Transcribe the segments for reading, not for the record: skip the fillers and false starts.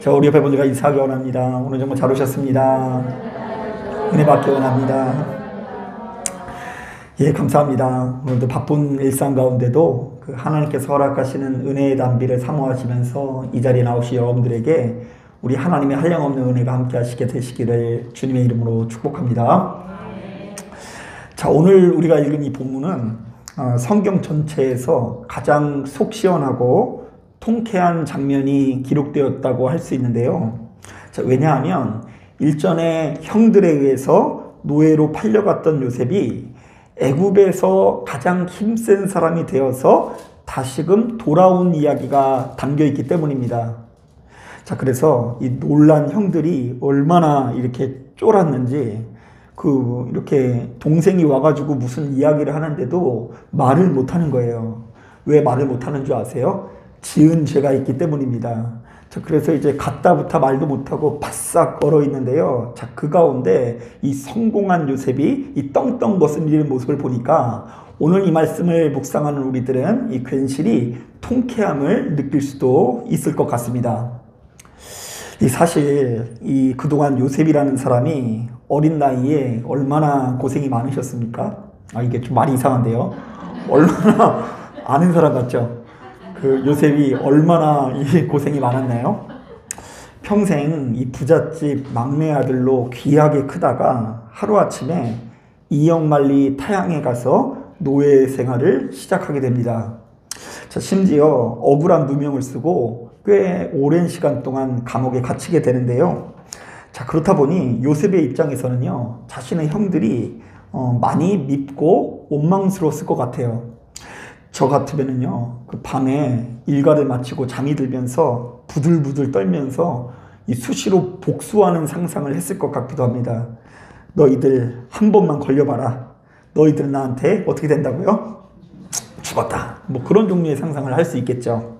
자, 우리 옆에 분들과 인사하기 원합니다. 오늘 정말 잘 오셨습니다. 은혜 받기 원합니다. 예, 감사합니다. 오늘도 바쁜 일상 가운데도 그 하나님께서 허락하시는 은혜의 단비를 사모하시면서 이 자리에 나오신 여러분들에게 우리 하나님의 한량없는 은혜가 함께 하시게 되시기를 주님의 이름으로 축복합니다. 자, 오늘 우리가 읽은 이 본문은 성경 전체에서 가장 속 시원하고 통쾌한 장면이 기록되었다고 할 수 있는데요. 자, 왜냐하면 일전에 형들에 의해서 노예로 팔려갔던 요셉이 애굽에서 가장 힘센 사람이 되어서 다시금 돌아온 이야기가 담겨 있기 때문입니다. 자, 그래서 이 놀란 형들이 얼마나 이렇게 쫄았는지, 이렇게 동생이 와가지고 무슨 이야기를 하는데도 말을 못하는 거예요. 왜 말을 못하는 줄 아세요? 지은 죄가 있기 때문입니다. 자, 그래서 이제 갔다부터 말도 못하고 바싹 얼어 있는데요. 자, 그 가운데 이 성공한 요셉이 이 떵떵 벗은 모습을 보니까 오늘 이 말씀을 묵상하는 우리들은 이 괜시리 통쾌함을 느낄 수도 있을 것 같습니다. 사실 그동안 요셉이라는 사람이 어린 나이에 얼마나 고생이 많으셨습니까? 이게 좀 말이 이상한데요. 얼마나 아는 사람 같죠? 요셉이 얼마나 고생이 많았나요? 평생 이 부잣집 막내 아들로 귀하게 크다가 하루아침에 이역만리 타향에 가서 노예 생활을 시작하게 됩니다. 자, 심지어 억울한 누명을 쓰고 꽤 오랜 시간 동안 감옥에 갇히게 되는데요. 자, 그렇다 보니 요셉의 입장에서는요, 자신의 형들이 많이 밉고 원망스러웠을 것 같아요. 저 같으면은요, 그 밤에 일과를 마치고 잠이 들면서 부들부들 떨면서 이 수시로 복수하는 상상을 했을 것 같기도 합니다. 너희들 한 번만 걸려봐라. 너희들은 나한테 어떻게 된다고요? 죽었다. 뭐 그런 종류의 상상을 할 수 있겠죠.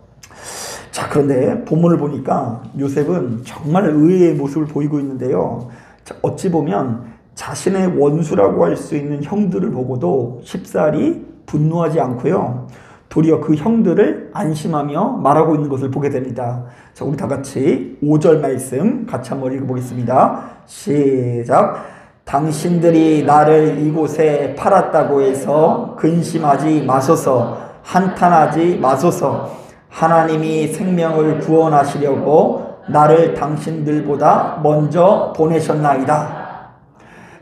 자, 그런데 본문을 보니까 요셉은 정말 의외의 모습을 보이고 있는데요. 자, 어찌 보면 자신의 원수라고 할 수 있는 형들을 보고도 쉽사리 분노하지 않고요, 도리어 그 형들을 안심하며 말하고 있는 것을 보게 됩니다. 자, 우리 다 같이 5절 말씀 같이 한번 읽어보겠습니다. 시작. 당신들이 나를 이곳에 팔았다고 해서 근심하지 마소서. 한탄하지 마소서. 하나님이 생명을 구원하시려고 나를 당신들보다 먼저 보내셨나이다.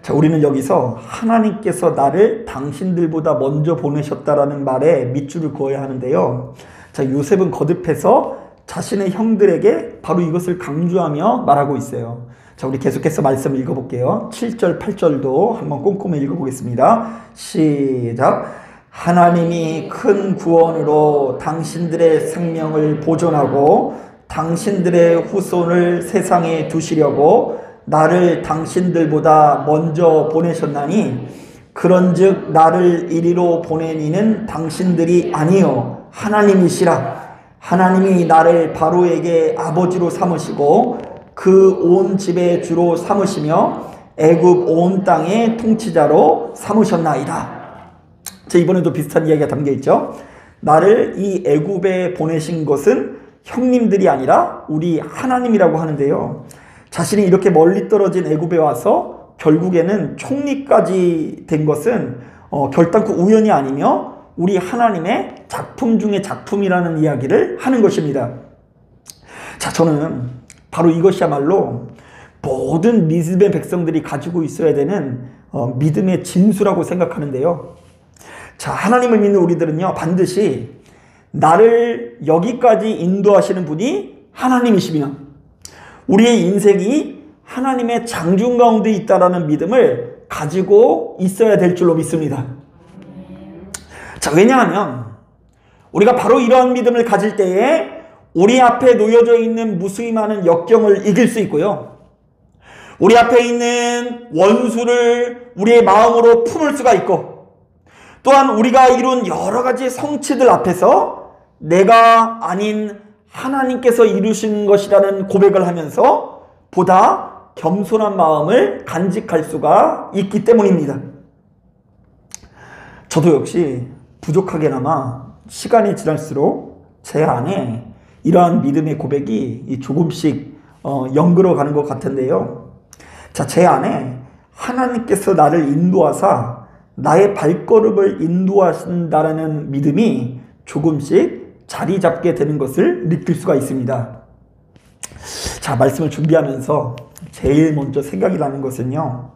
자, 우리는 여기서 하나님께서 나를 당신들보다 먼저 보내셨다라는 말에 밑줄을 그어야 하는데요. 자, 요셉은 거듭해서 자신의 형들에게 바로 이것을 강조하며 말하고 있어요. 자, 우리 계속해서 말씀 읽어볼게요. 7절, 8절도 한번 꼼꼼히 읽어보겠습니다. 시작. 하나님이 큰 구원으로 당신들의 생명을 보존하고 당신들의 후손을 세상에 두시려고 나를 당신들보다 먼저 보내셨나니 그런즉 나를 이리로 보낸 이는 당신들이 아니요 하나님이시라. 하나님이 나를 바로에게 아버지로 삼으시고 그 온 집의 주로 삼으시며 애굽 온 땅의 통치자로 삼으셨나이다. 자, 이번에도 비슷한 이야기가 담겨있죠. 나를 이 애굽에 보내신 것은 형님들이 아니라 우리 하나님이라고 하는데요. 자신이 이렇게 멀리 떨어진 애굽에 와서 결국에는 총리까지 된 것은 결단코 우연이 아니며 우리 하나님의 작품 중의 작품이라는 이야기를 하는 것입니다. 자, 저는 바로 이것이야말로 모든 믿음의 백성들이 가지고 있어야 되는 믿음의 진수라고 생각하는데요. 자, 하나님을 믿는 우리들은요, 반드시 나를 여기까지 인도하시는 분이 하나님이시며 우리의 인생이 하나님의 장중 가운데 있다라는 믿음을 가지고 있어야 될 줄로 믿습니다. 자, 왜냐하면 우리가 바로 이러한 믿음을 가질 때에 우리 앞에 놓여져 있는 무수히 많은 역경을 이길 수 있고요, 우리 앞에 있는 원수를 우리의 마음으로 품을 수가 있고, 또한 우리가 이룬 여러 가지 성취들 앞에서 내가 아닌 하나님께서 이루신 것이라는 고백을 하면서 보다 겸손한 마음을 간직할 수가 있기 때문입니다. 저도 역시 부족하게나마 시간이 지날수록 제 안에 이러한 믿음의 고백이 조금씩 연그러 가는 것 같은데요. 자, 제 안에 하나님께서 나를 인도하사 나의 발걸음을 인도하신다라는 믿음이 조금씩 자리 잡게 되는 것을 느낄 수가 있습니다. 자, 말씀을 준비하면서 제일 먼저 생각이 나는 것은요,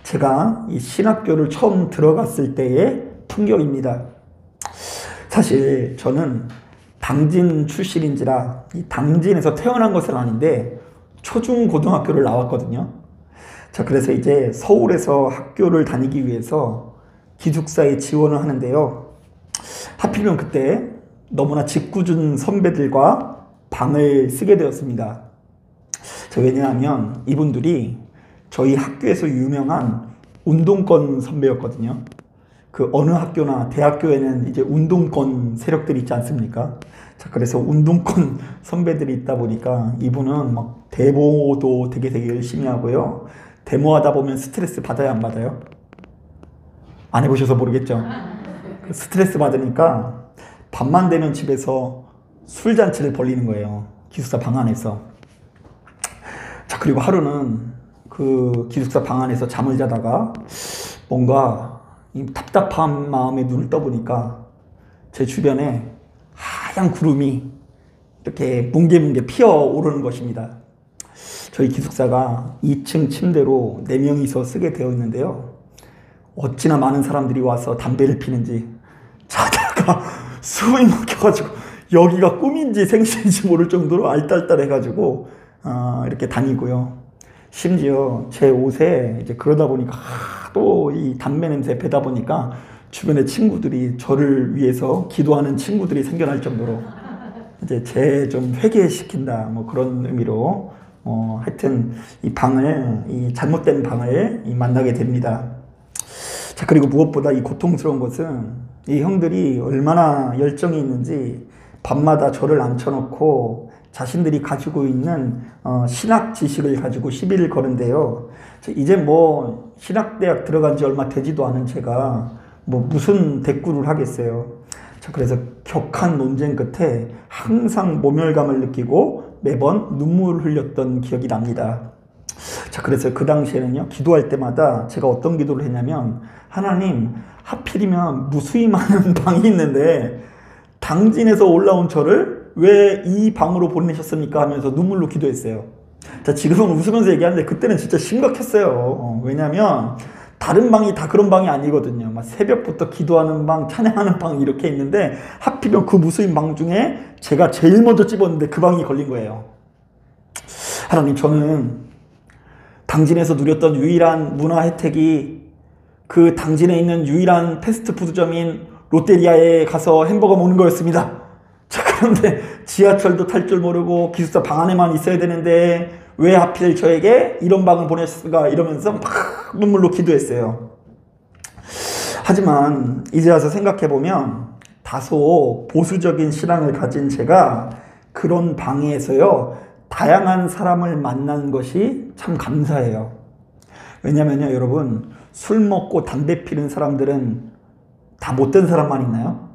제가 이 신학교를 처음 들어갔을 때의 풍경입니다. 사실 저는 당진 출신인지라 이 당진에서 태어난 것은 아닌데 초중고등학교를 나왔거든요. 자, 그래서 이제 서울에서 학교를 다니기 위해서 기숙사에 지원을 하는데요. 하필이면 그때 너무나 짓궂은 선배들과 방을 쓰게 되었습니다. 자, 왜냐하면 이분들이 저희 학교에서 유명한 운동권 선배였거든요. 그 어느 학교나 대학교에는 이제 운동권 세력들이 있지 않습니까? 자, 그래서 운동권 선배들이 있다 보니까 이분은 막 데모도 되게 열심히 하고요. 데모하다 보면 스트레스 받아요, 안 받아요? 안 해보셔서 모르겠죠? 스트레스 받으니까 밤만 되면 집에서 술잔치를 벌리는 거예요. 기숙사 방 안에서. 자, 그리고 하루는 그 기숙사 방 안에서 잠을 자다가 뭔가 답답한 마음에 눈을 떠보니까 제 주변에 하얀 구름이 이렇게 뭉게뭉게 피어오르는 것입니다. 저희 기숙사가 2층 침대로 4명이서 쓰게 되어 있는데요. 어찌나 많은 사람들이 와서 담배를 피는지 자다가 숨이 막혀가지고 여기가 꿈인지 생신인지 모를 정도로 알딸딸해가지고 이렇게 다니고요. 심지어 제 옷에 이제 그러다 보니까 또 이 담배 냄새 배다 보니까 주변의 친구들이 저를 위해서 기도하는 친구들이 생겨날 정도로 이제 제 좀 회개시킨다 뭐 그런 의미로 하여튼 이 잘못된 방을 만나게 됩니다. 자, 그리고 무엇보다 이 고통스러운 것은 이 형들이 얼마나 열정이 있는지 밤마다 저를 앉혀놓고 자신들이 가지고 있는 신학 지식을 가지고 시비를 거는데요. 이제 뭐 신학대학 들어간 지 얼마 되지도 않은 제가 뭐 무슨 대꾸를 하겠어요. 자, 그래서 격한 논쟁 끝에 항상 모멸감을 느끼고 매번 눈물을 흘렸던 기억이 납니다. 자, 그래서 그 당시에는요, 기도할 때마다 제가 어떤 기도를 했냐면, 하나님, 하필이면 무수히 많은 방이 있는데 당진에서 올라온 저를 왜 이 방으로 보내셨습니까? 하면서 눈물로 기도했어요. 자, 지금은 웃으면서 얘기하는데 그때는 진짜 심각했어요. 왜냐면 다른 방이 다 그런 방이 아니거든요. 막 새벽부터 기도하는 방, 찬양하는 방 이렇게 있는데 하필이면 그 무수인 방 중에 제가 제일 먼저 집었는데 그 방이 걸린 거예요. 하나님, 저는 당진에서 누렸던 유일한 문화 혜택이 그 당진에 있는 유일한 패스트푸드점인 롯데리아에 가서 햄버거 먹는 거였습니다. 자, 그런데 지하철도 탈 줄 모르고 기숙사 방 안에만 있어야 되는데 왜 하필 저에게 이런 방을 보냈을까 이러면서 막 눈물로 기도했어요. 하지만 이제 와서 생각해보면 다소 보수적인 신앙을 가진 제가 그런 방에서요 다양한 사람을 만난 것이 참 감사해요. 왜냐면요, 여러분, 술 먹고 담배 피는 사람들은 다 못된 사람만 있나요?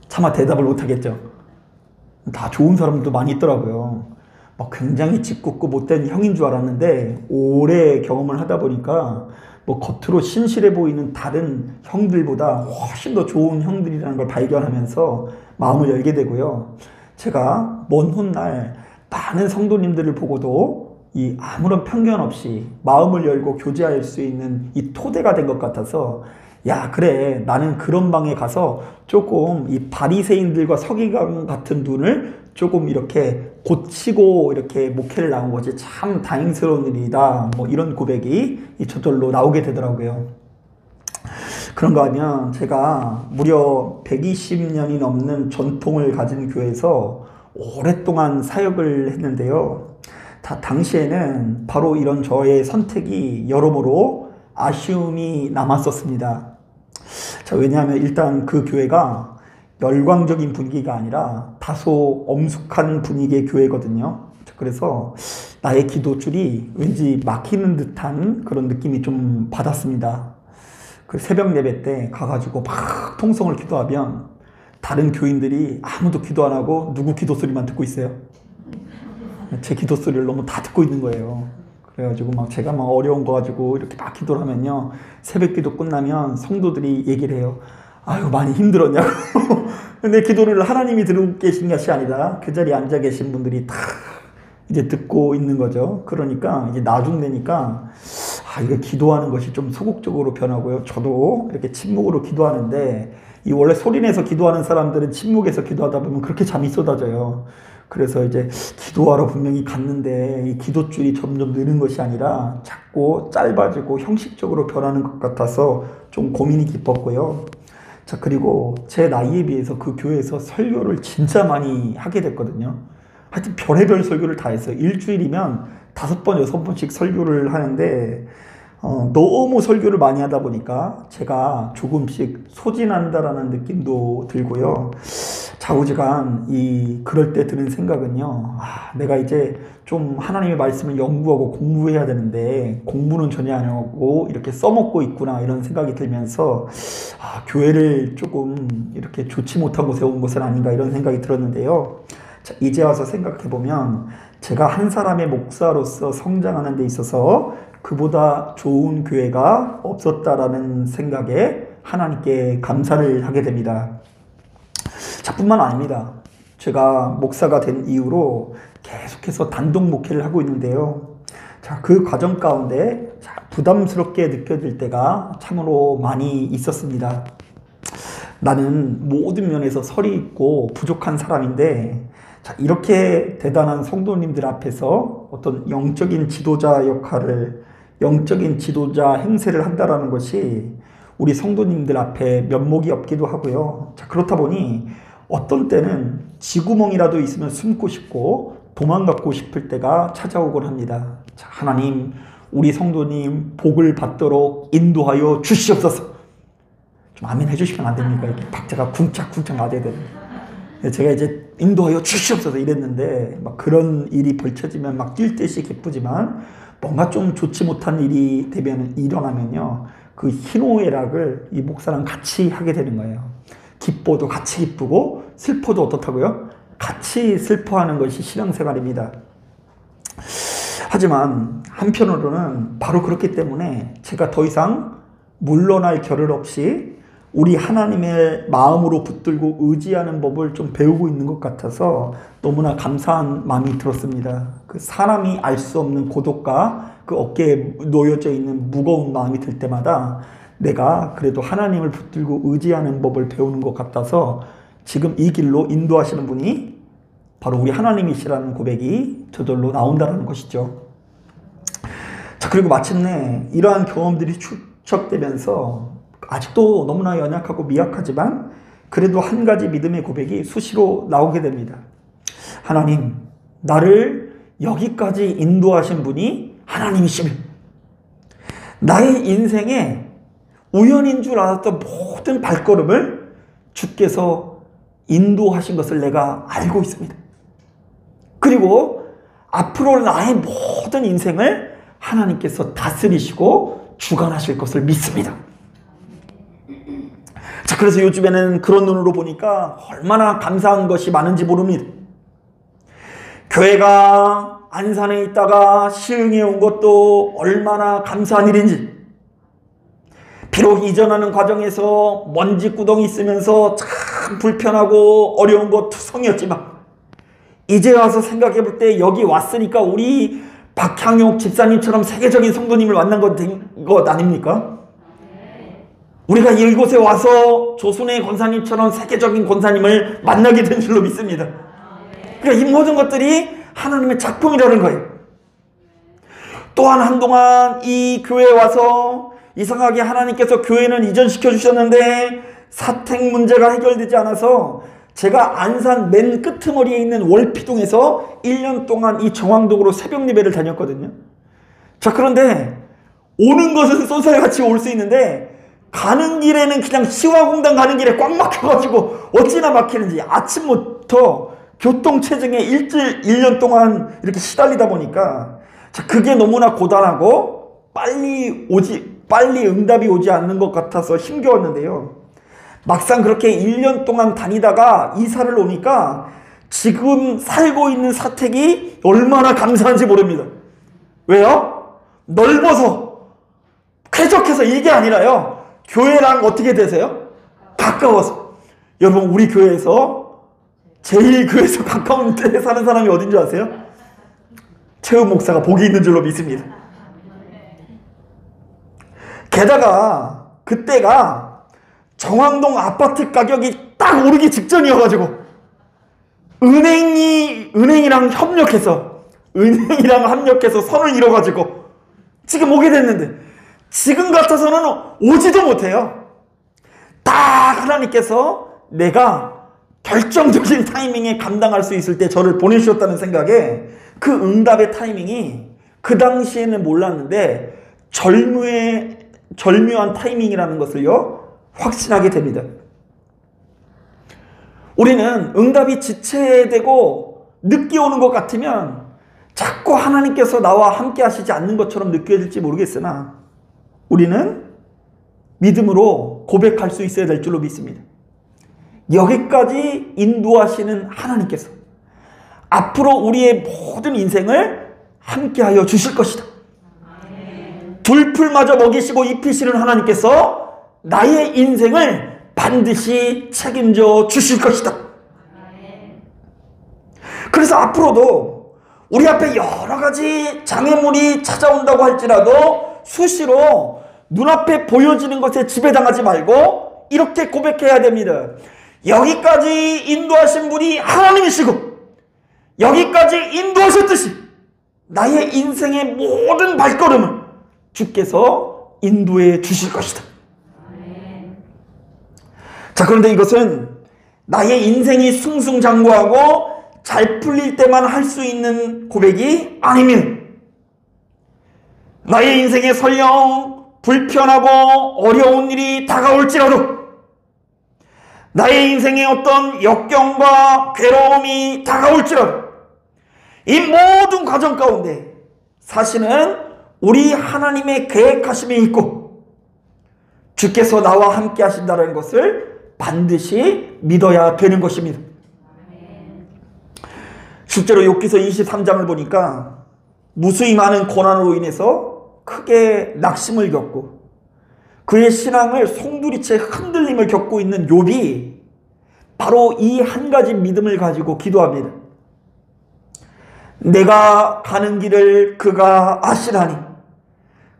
차마 대답을 못하겠죠. 다 좋은 사람들도 많이 있더라고요. 막 굉장히 짓궂고 못된 형인 줄 알았는데 오래 경험을 하다 보니까 뭐 겉으로 신실해 보이는 다른 형들보다 훨씬 더 좋은 형들이라는 걸 발견하면서 마음을 열게 되고요. 제가 먼 훗날 많은 성도님들을 보고도 이 아무런 편견 없이 마음을 열고 교제할 수 있는 이 토대가 된 것 같아서, 야, 그래, 나는 그런 방에 가서 조금 이 바리새인들과 서기관 같은 눈을 조금 이렇게 고치고 이렇게 목회를 나온 거지 참 다행스러운 일이다, 뭐 이런 고백이 저절로 나오게 되더라고요. 그런가 하면 제가 무려 120년이 넘는 전통을 가진 교회에서 오랫동안 사역을 했는데요. 당시에는 바로 이런 저의 선택이 여러모로 아쉬움이 남았었습니다. 자, 왜냐하면 일단 그 교회가 열광적인 분위기가 아니라 다소 엄숙한 분위기의 교회거든요. 그래서 나의 기도줄이 왠지 막히는 듯한 그런 느낌이 좀 받았습니다. 그 새벽 예배 때 가가지고 막 통성을 기도하면 다른 교인들이 아무도 기도 안 하고 누구 기도 소리만 듣고 있어요. 제 기도 소리를 너무 다 듣고 있는 거예요. 그래가지고 막 제가 막 어려운 거 가지고 이렇게 막 기도를 하면요, 새벽 기도 끝나면 성도들이 얘기를 해요. 아유, 많이 힘들었냐고. 근데 기도를 하나님이 들고 계신 것이 아니라 그 자리에 앉아 계신 분들이 다 이제 듣고 있는 거죠. 그러니까 이제 나중 되니까 이거 기도하는 것이 좀 소극적으로 변하고요. 저도 이렇게 침묵으로 기도하는데, 이 원래 소리내서 기도하는 사람들은 침묵에서 기도하다 보면 그렇게 잠이 쏟아져요. 그래서 이제 기도하러 분명히 갔는데 이 기도줄이 점점 느는 것이 아니라 자꾸 짧아지고 형식적으로 변하는 것 같아서 좀 고민이 깊었고요. 자, 그리고 제 나이에 비해서 그 교회에서 설교를 진짜 많이 하게 됐거든요. 하여튼 별의별 설교를 다 했어요. 일주일이면 5번, 6번씩 설교를 하는데 너무 설교를 많이 하다 보니까 제가 조금씩 소진한다라는 느낌도 들고요. 좌우지간 그럴 때 드는 생각은요, 내가 이제 좀 하나님의 말씀을 연구하고 공부해야 되는데 공부는 전혀 안 하고 이렇게 써먹고 있구나, 이런 생각이 들면서 교회를 조금 이렇게 좋지 못한 곳에 온 것은 아닌가, 이런 생각이 들었는데요. 자, 이제 와서 생각해보면 제가 한 사람의 목사로서 성장하는 데 있어서 그보다 좋은 교회가 없었다라는 생각에 하나님께 감사를 하게 됩니다. 자, 뿐만 아닙니다. 제가 목사가 된 이후로 계속해서 단독 목회를 하고 있는데요. 자, 그 과정 가운데 부담스럽게 느껴질 때가 참으로 많이 있었습니다. 나는 모든 면에서 설이 있고 부족한 사람인데, 자, 이렇게 대단한 성도님들 앞에서 어떤 영적인 지도자 역할을, 영적인 지도자 행세를 한다라는 것이 우리 성도님들 앞에 면목이 없기도 하고요. 자, 그렇다 보니 어떤 때는 쥐구멍이라도 있으면 숨고 싶고 도망가고 싶을 때가 찾아오곤 합니다. 자, 하나님, 우리 성도님 복을 받도록 인도하여 주시옵소서. 좀 아멘 해주시면 안 됩니까? 이렇게 박자가 쿵짝쿵짝 맞아야 됩니다. 제가 이제 인도하여 주시옵소서 이랬는데, 막 그런 일이 벌쳐지면 막 뛸 듯이 기쁘지만 뭔가 좀 좋지 못한 일이 일어나면요, 그 희노애락을 이 목사랑 같이 하게 되는 거예요. 기뻐도 같이 기쁘고 슬퍼도 어떻다고요? 같이 슬퍼하는 것이 신앙생활입니다. 하지만 한편으로는 바로 그렇기 때문에 제가 더 이상 물러날 겨를 없이 우리 하나님의 마음으로 붙들고 의지하는 법을 좀 배우고 있는 것 같아서 너무나 감사한 마음이 들었습니다. 그 사람이 알 수 없는 고독과 그 어깨에 놓여져 있는 무거운 마음이 들 때마다 내가 그래도 하나님을 붙들고 의지하는 법을 배우는 것 같아서 지금 이 길로 인도하시는 분이 바로 우리 하나님이시라는 고백이 저절로 나온다는 것이죠. 자, 그리고 마침내 이러한 경험들이 축적되면서 아직도 너무나 연약하고 미약하지만 그래도 한 가지 믿음의 고백이 수시로 나오게 됩니다. 하나님, 나를 여기까지 인도하신 분이 하나님이시며 나의 인생에 우연인 줄 알았던 모든 발걸음을 주께서 인도하신 것을 내가 알고 있습니다. 그리고 앞으로 나의 모든 인생을 하나님께서 다스리시고 주관하실 것을 믿습니다. 자, 그래서 요즘에는 그런 눈으로 보니까 얼마나 감사한 것이 많은지 모릅니다. 교회가 안산에 있다가 시흥에 온 것도 얼마나 감사한 일인지, 비록 이전하는 과정에서 먼지 구덩이 있으면서 참 불편하고 어려운 것 투성이었지만 이제 와서 생각해 볼 때 여기 왔으니까 우리 박향옥 집사님처럼 세계적인 성도님을 만난 것 아닙니까? 우리가 이곳에 와서 조순의 권사님처럼 세계적인 권사님을 만나게 된 줄로 믿습니다. 그러니까 이 모든 것들이 하나님의 작품이라는 거예요. 또한 한동안 이 교회에 와서 이상하게 하나님께서 교회는 이전시켜 주셨는데 사택 문제가 해결되지 않아서 제가 안산 맨 끄트머리에 있는 월피동에서 1년 동안 이 정왕동으로 새벽 예배를 다녔거든요. 자, 그런데 오는 것은 쏜살같이 올 수 있는데 가는 길에는 그냥 시화공단 가는 길에 꽉 막혀가지고 어찌나 막히는지 아침부터 교통체증에 1년 동안 이렇게 시달리다 보니까 자, 그게 너무나 고단하고 빨리 응답이 오지 않는 것 같아서 힘겨웠는데요. 막상 그렇게 1년 동안 다니다가 이사를 오니까 지금 살고 있는 사택이 얼마나 감사한지 모릅니다. 왜요? 넓어서, 쾌적해서 이게 아니라요. 교회랑 어떻게 되세요? 가까워서. 여러분, 우리 교회에서 제일 교회에서 가까운 데 사는 사람이 어딘 줄 아세요? 최우 목사가 복이 있는 줄로 믿습니다. 게다가 그때가 정왕동 아파트 가격이 딱 오르기 직전이어가지고 은행이랑 합력해서 선을 이뤄가지고 지금 오게 됐는데, 지금 같아서는 오지도 못해요. 딱 하나님께서 내가 결정적인 타이밍에 감당할 수 있을 때 저를 보내주셨다는 생각에, 그 응답의 타이밍이 그 당시에는 몰랐는데 절묘한 타이밍이라는 것을요 확신하게 됩니다. 우리는 응답이 지체되고 늦게 오는 것 같으면 자꾸 하나님께서 나와 함께 하시지 않는 것처럼 느껴질지 모르겠으나, 우리는 믿음으로 고백할 수 있어야 될 줄로 믿습니다. 여기까지 인도하시는 하나님께서 앞으로 우리의 모든 인생을 함께하여 주실 것이다. 둘풀마저 먹이시고 입히시는 하나님께서 나의 인생을 반드시 책임져 주실 것이다. 그래서 앞으로도 우리 앞에 여러 가지 장애물이 찾아온다고 할지라도 수시로 눈앞에 보여지는 것에 지배당하지 말고 이렇게 고백해야 됩니다. 여기까지 인도하신 분이 하나님이시고, 여기까지 인도하셨듯이 나의 인생의 모든 발걸음을 주께서 인도해 주실 것이다. 자, 그런데 이것은 나의 인생이 승승장구하고 잘 풀릴 때만 할 수 있는 고백이 아니면, 나의 인생에 설령 불편하고 어려운 일이 다가올지라도, 나의 인생에 어떤 역경과 괴로움이 다가올지라도, 이 모든 과정 가운데 사실은 우리 하나님의 계획하심이 있고 주께서 나와 함께 하신다는 것을 반드시 믿어야 되는 것입니다. 실제로 욥기서 23장을 보니까 무수히 많은 고난으로 인해서 크게 낙심을 겪고 그의 신앙을 송두리째 흔들림을 겪고 있는 욥이 바로 이 한 가지 믿음을 가지고 기도합니다. 내가 가는 길을 그가 아시나니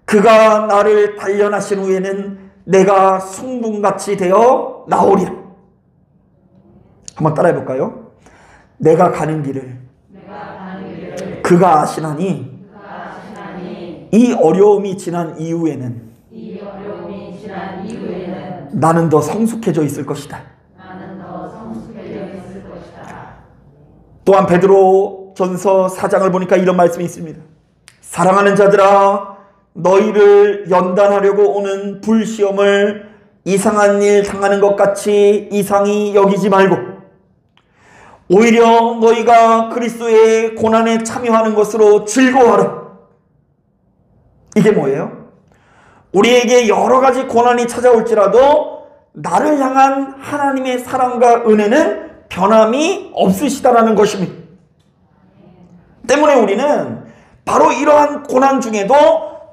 그가 나를 단련하신 후에는 내가 숭붕같이 되어 나오리라. 한번 따라해 볼까요? 내가 가는 길을 그가 아시나니 이 어려움이 지난 이후에는 나는 더 성숙해져 있을 것이다. 또한 베드로 전서 4장을 보니까 이런 말씀이 있습니다. 사랑하는 자들아, 너희를 연단하려고 오는 불시험을 이상한 일 당하는 것 같이 이상히 여기지 말고 오히려 너희가 그리스도의 고난에 참여하는 것으로 즐거워하라. 이게 뭐예요? 우리에게 여러 가지 고난이 찾아올지라도 나를 향한 하나님의 사랑과 은혜는 변함이 없으시다라는 것입니다. 때문에 우리는 바로 이러한 고난 중에도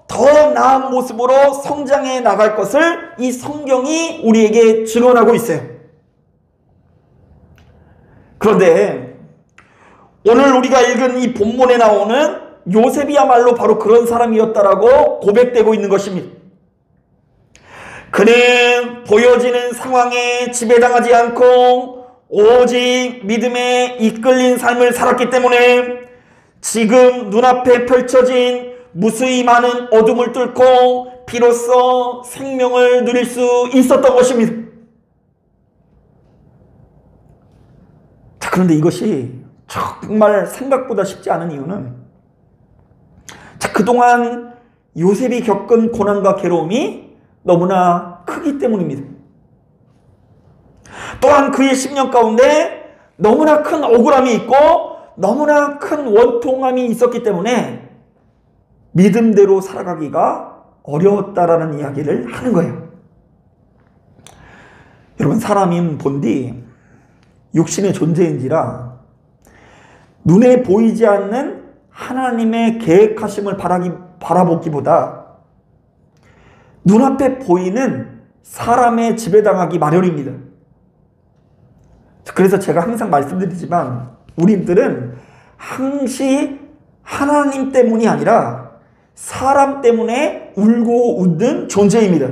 더 나은 모습으로 성장해 나갈 것을 이 성경이 우리에게 증언하고 있어요. 그런데 오늘 우리가 읽은 이 본문에 나오는 요셉이야말로 바로 그런 사람이었다라고 고백되고 있는 것입니다. 그는 보여지는 상황에 지배당하지 않고 오직 믿음에 이끌린 삶을 살았기 때문에 지금 눈앞에 펼쳐진 무수히 많은 어둠을 뚫고 비로소 생명을 누릴 수 있었던 것입니다. 자, 그런데 이것이 정말 생각보다 쉽지 않은 이유는, 자, 그동안 요셉이 겪은 고난과 괴로움이 너무나 크기 때문입니다. 또한 그의 10년 가운데 너무나 큰 억울함이 있고 너무나 큰 원통함이 있었기 때문에 믿음대로 살아가기가 어려웠다라는 이야기를 하는 거예요. 여러분, 사람인 본디 육신의 존재인지라 눈에 보이지 않는 하나님의 계획하심을 바라보기보다 눈앞에 보이는 사람의 지배당하기 마련입니다. 그래서 제가 항상 말씀드리지만 우리들은 항시 하나님 때문이 아니라 사람 때문에 울고 웃는 존재입니다.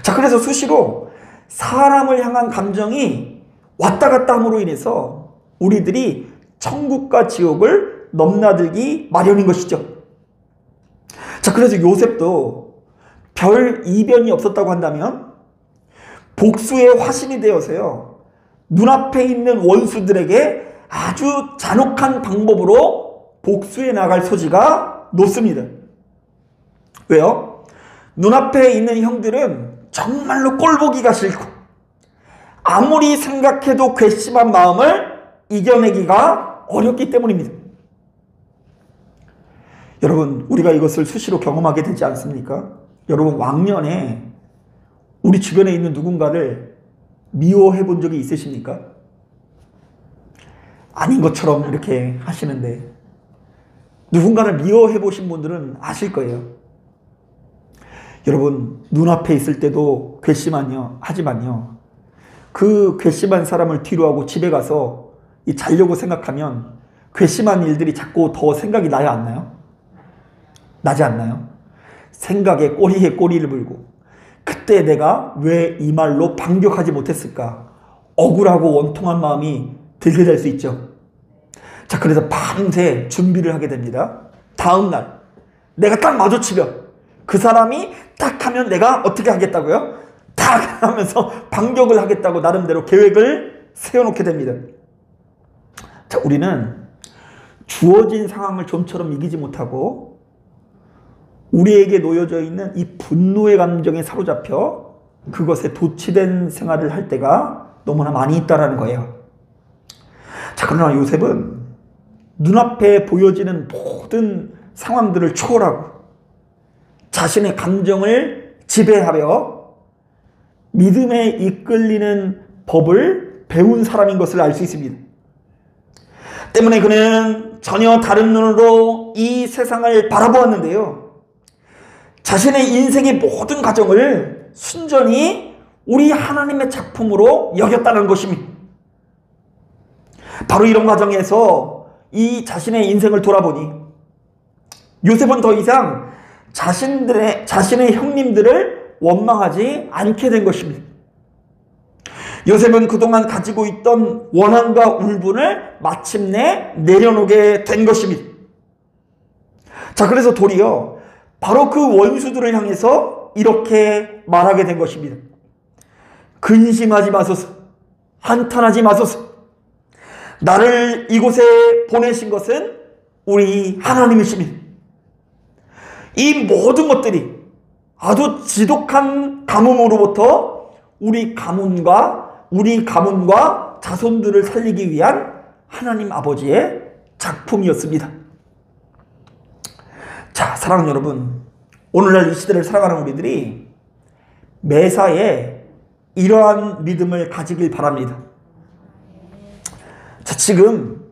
자, 그래서 수시로 사람을 향한 감정이 왔다 갔다 함으로 인해서 우리들이 천국과 지옥을 넘나들기 마련인 것이죠. 자, 그래서 요셉도 별 이변이 없었다고 한다면 복수의 화신이 되어서요, 눈앞에 있는 원수들에게 아주 잔혹한 방법으로 복수해 나갈 소지가 높습니다. 왜요? 눈앞에 있는 형들은 정말로 꼴보기가 싫고 아무리 생각해도 괘씸한 마음을 이겨내기가 어렵기 때문입니다. 여러분, 우리가 이것을 수시로 경험하게 되지 않습니까? 여러분, 왕년에 우리 주변에 있는 누군가를 미워해 본 적이 있으십니까? 아닌 것처럼 이렇게 하시는데 누군가를 미워해 보신 분들은 아실 거예요. 여러분, 눈앞에 있을 때도 하지만요, 그 괘씸한 사람을 뒤로하고 집에 가서 자려고 생각하면 괘씸한 일들이 자꾸 더 생각이 나야 안 나요? 나지 않나요? 생각에 꼬리에 꼬리를 물고 그때 내가 왜 이 말로 반격하지 못했을까? 억울하고 원통한 마음이 들게 될 수 있죠. 자, 그래서 밤새 준비를 하게 됩니다. 다음날 내가 딱 마주치면 그 사람이 딱 하면 내가 어떻게 하겠다고요? 딱 하면서 반격을 하겠다고 나름대로 계획을 세워놓게 됩니다. 자, 우리는 주어진 상황을 좀처럼 이기지 못하고 우리에게 놓여져 있는 이 분노의 감정에 사로잡혀 그것에 도취된 생활을 할 때가 너무나 많이 있다는 거예요. 자, 그러나 요셉은 눈앞에 보여지는 모든 상황들을 초월하고 자신의 감정을 지배하며 믿음에 이끌리는 법을 배운 사람인 것을 알 수 있습니다. 때문에 그는 전혀 다른 눈으로 이 세상을 바라보았는데요, 자신의 인생의 모든 과정을 순전히 우리 하나님의 작품으로 여겼다는 것입니다. 바로 이런 과정에서 이 자신의 인생을 돌아보니 요셉은 더 이상 자신의 형님들을 원망하지 않게 된 것입니다. 요셉은 그동안 가지고 있던 원한과 울분을 마침내 내려놓게 된 것입니다. 자, 그래서 도리어 바로 그 원수들을 향해서 이렇게 말하게 된 것입니다. 근심하지 마소서, 한탄하지 마소서. 나를 이곳에 보내신 것은 우리 하나님이십니다. 이 모든 것들이 아주 지독한 가뭄으로부터 우리 가문과 자손들을 살리기 위한 하나님 아버지의 작품이었습니다. 자, 사랑하는 여러분, 오늘날 이 시대를 살아가는 우리들이 매사에 이러한 믿음을 가지길 바랍니다. 자, 지금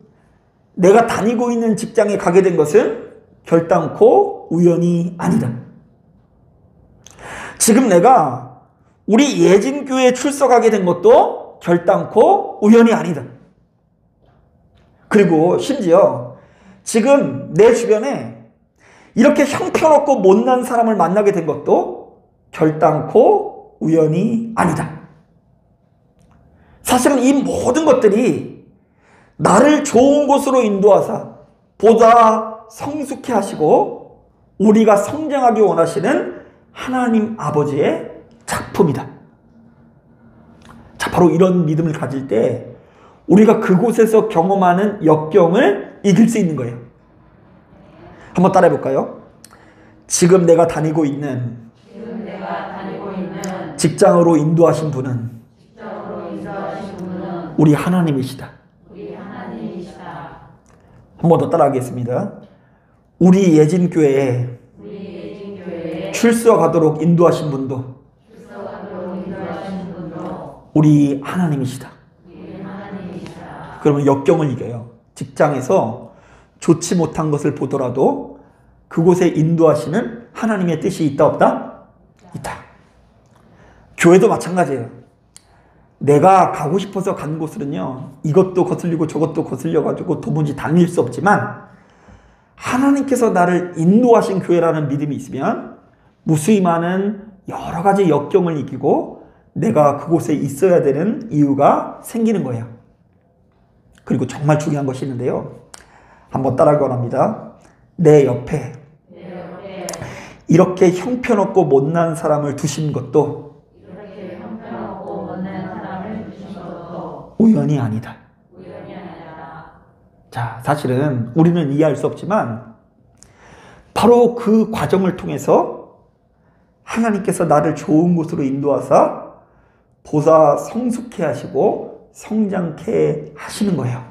내가 다니고 있는 직장에 가게 된 것은 결단코 우연이 아니다. 지금 내가 우리 예진교회에 출석하게 된 것도 결단코 우연이 아니다. 그리고 심지어 지금 내 주변에 이렇게 형편없고 못난 사람을 만나게 된 것도 결단코 우연이 아니다. 사실은 이 모든 것들이 나를 좋은 곳으로 인도하사 보다 성숙해 하시고 우리가 성장하기 원하시는 하나님 아버지의 작품이다. 자, 바로 이런 믿음을 가질 때 우리가 그곳에서 경험하는 역경을 이길 수 있는 거예요. 한번 따라해 볼까요? 지금 내가 다니고 있는 직장으로 인도하신 분은 우리 하나님이시다. 한 번 더 따라하겠습니다. 우리 예진교회에 출석하도록 인도하신 분도 우리 하나님이시다. 그러면 역경을 이겨요. 직장에서 좋지 못한 것을 보더라도 그곳에 인도하시는 하나님의 뜻이 있다 없다? 있다. 교회도 마찬가지예요. 내가 가고 싶어서 간 곳으로는요, 이것도 거슬리고 저것도 거슬려가지고 도무지 다닐 수 없지만 하나님께서 나를 인도하신 교회라는 믿음이 있으면 무수히 많은 여러 가지 역경을 이기고 내가 그곳에 있어야 되는 이유가 생기는 거예요. 그리고 정말 중요한 것이 있는데요. 한번 따라하기 원합니다. 내 옆에 이렇게 형편없고 못난 사람을 두신 것도 우연이 아니다. 자, 사실은 우리는 이해할 수 없지만 바로 그 과정을 통해서 하나님께서 나를 좋은 곳으로 인도하사 보사 성숙해 하시고 성장케 하시는 거예요.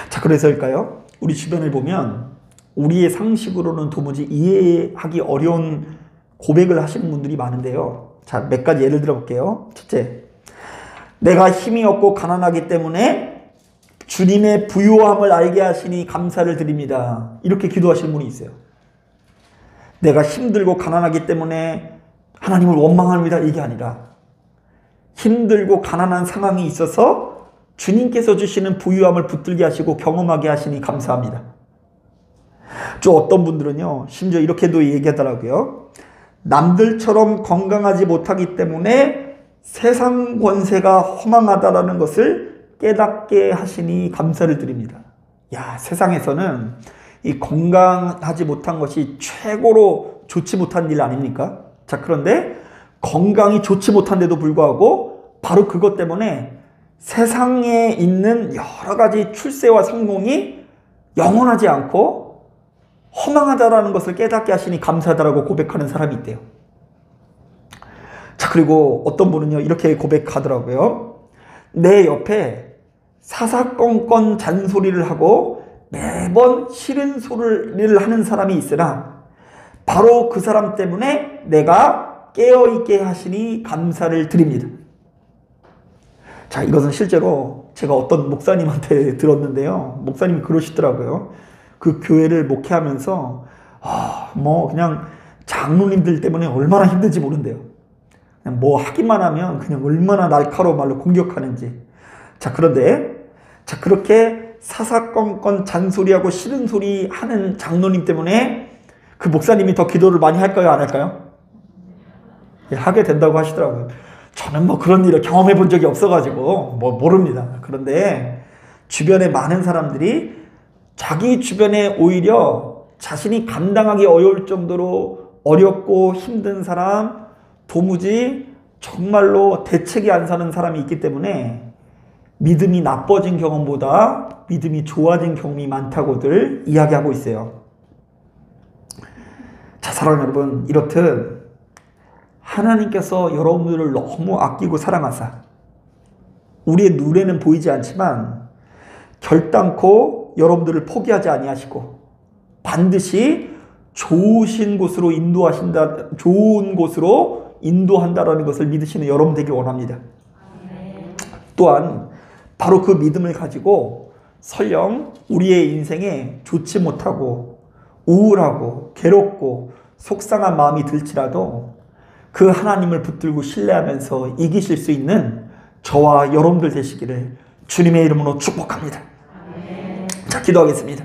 자, 그래서일까요? 우리 주변을 보면 우리의 상식으로는 도무지 이해하기 어려운 고백을 하시는 분들이 많은데요. 자, 몇 가지 예를 들어 볼게요. 첫째, 내가 힘이 없고 가난하기 때문에 주님의 부요함을 알게 하시니 감사를 드립니다. 이렇게 기도하시는 분이 있어요. 내가 힘들고 가난하기 때문에 하나님을 원망합니다. 이게 아니라 힘들고 가난한 상황이 있어서 주님께서 주시는 부유함을 붙들게 하시고 경험하게 하시니 감사합니다. 또 어떤 분들은요, 심지어 이렇게도 얘기하더라고요. 남들처럼 건강하지 못하기 때문에 세상 권세가 허망하다라는 것을 깨닫게 하시니 감사를 드립니다. 야, 세상에서는 이 건강하지 못한 것이 최고로 좋지 못한 일 아닙니까? 자, 그런데 건강이 좋지 못한데도 불구하고 바로 그것 때문에 세상에 있는 여러 가지 출세와 성공이 영원하지 않고 허망하다라는 것을 깨닫게 하시니 감사하다라고 고백하는 사람이 있대요. 자, 그리고 어떤 분은요, 이렇게 고백하더라고요. 내 옆에 사사건건 잔소리를 하고 매번 싫은 소리를 하는 사람이 있으나 바로 그 사람 때문에 내가 깨어있게 하시니 감사를 드립니다. 자, 이것은 실제로 제가 어떤 목사님한테 들었는데요. 목사님이 그러시더라고요. 그 교회를 목회하면서 그냥 장로님들 때문에 얼마나 힘든지 모른대요. 그냥 뭐 하기만 하면 그냥 얼마나 날카로운 말로 공격하는지. 자, 그런데 그렇게 사사건건 잔소리하고 싫은 소리 하는 장로님 때문에 그 목사님이 더 기도를 많이 할까요, 안 할까요? 예, 하게 된다고 하시더라고요. 저는 뭐 그런 일을 경험해 본 적이 없어가지고 모릅니다. 그런데 주변에 많은 사람들이 자기 주변에 오히려 자신이 감당하기 어려울 정도로 어렵고 힘든 사람, 도무지 정말로 대책이 안 서는 사람이 있기 때문에 믿음이 나빠진 경험보다 믿음이 좋아진 경험이 많다고들 이야기하고 있어요. 자, 사랑하는 여러분, 이렇듯 하나님께서 여러분들을 너무 아끼고 사랑하사 우리의 눈에는 보이지 않지만 결단코 여러분들을 포기하지 아니하시고 반드시 좋은 곳으로 인도한다라는 것을 믿으시는 여러분 되길 원합니다. 또한 바로 그 믿음을 가지고 설령 우리의 인생에 좋지 못하고 우울하고 괴롭고 속상한 마음이 들지라도 그 하나님을 붙들고 신뢰하면서 이기실 수 있는 저와 여러분들 되시기를 주님의 이름으로 축복합니다. 자, 기도하겠습니다.